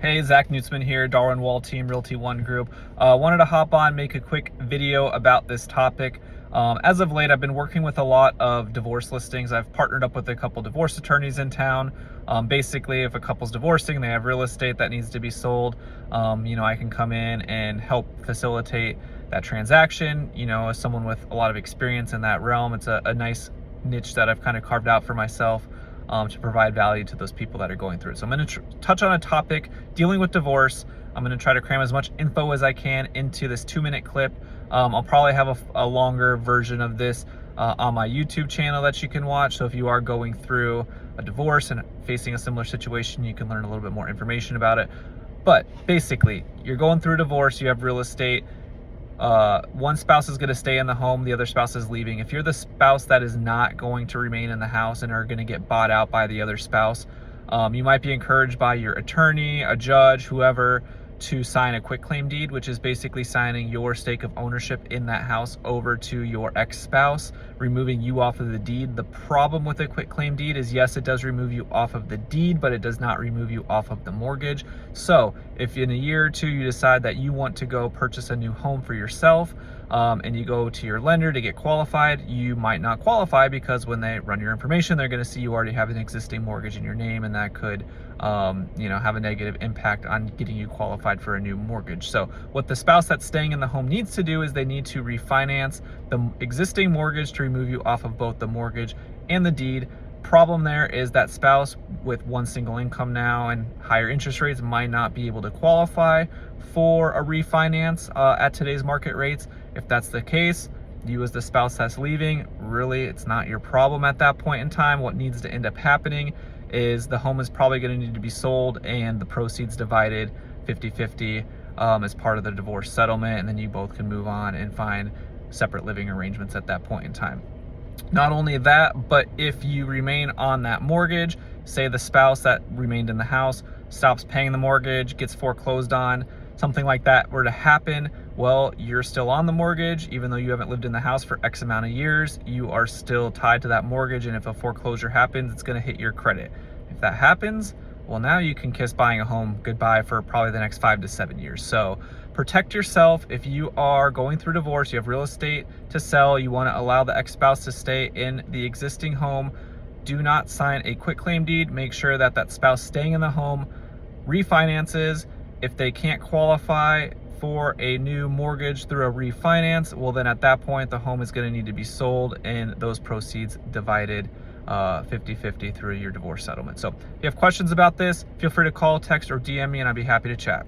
Hey, Zach Nutzman here, Darwin Wall Team Realty One Group. Wanted to hop on, make a quick video about this topic. As of late, I've been working with a lot of divorce listings. I've partnered up with a couple divorce attorneys in town. Basically, if a couple's divorcing, they have real estate that needs to be sold, I can come in and help facilitate that transaction. As someone with a lot of experience in that realm, it's a nice niche that I've kind of carved out for myself. To provide value to those people that are going through it. So I'm going to touch on a topic dealing with divorce. I'm going to try to cram as much info as I can into this 2-minute clip. I'll probably have a longer version of this on my YouTube channel that you can watch. So if you are going through a divorce and facing a similar situation, you can learn a little bit more information about it. But basically, you're going through a divorce, you have real estate. One spouse is going to stay in the home, the other spouse is leaving. If you're the spouse that is not going to remain in the house and are going to get bought out by the other spouse, you might be encouraged by your attorney, a judge, whoever, to sign a quitclaim deed, which is basically signing your stake of ownership in that house over to your ex-spouse, removing you off of the deed. The problem with a quitclaim deed is, yes, it does remove you off of the deed, but it does not remove you off of the mortgage. So if in a year or two you decide that you want to go purchase a new home for yourself, and you go to your lender to get qualified, you might not qualify because when they run your information, they're going to see you already have an existing mortgage in your name, and that could have a negative impact on getting you qualified for a new mortgage. So what the spouse that's staying in the home needs to do is they need to refinance the existing mortgage to remove you off of both the mortgage and the deed. Problem there is that spouse with one single income now and higher interest rates might not be able to qualify for a refinance at today's market rates. If that's the case, you as the spouse that's leaving, really it's not your problem at that point in time. What needs to end up happening is the home is probably going to need to be sold and the proceeds divided 50-50 as part of the divorce settlement, and then you both can move on and find separate living arrangements at that point in time. Not only that, but if you remain on that mortgage, say the spouse that remained in the house stops paying the mortgage, gets foreclosed on, something like that were to happen, well, you're still on the mortgage. Even though you haven't lived in the house for X amount of years, you are still tied to that mortgage, and if a foreclosure happens, it's going to hit your credit. If that happens, well, now you can kiss buying a home goodbye for probably the next 5 to 7 years. So protect yourself. If you are going through divorce, you have real estate to sell, you want to allow the ex-spouse to stay in the existing home, do not sign a quitclaim deed. Make sure that that spouse staying in the home refinances. If they can't qualify for a new mortgage through a refinance, well, then at that point, the home is going to need to be sold and those proceeds divided 50-50 through your divorce settlement. So if you have questions about this, feel free to call, text, or DM me, and I'd be happy to chat.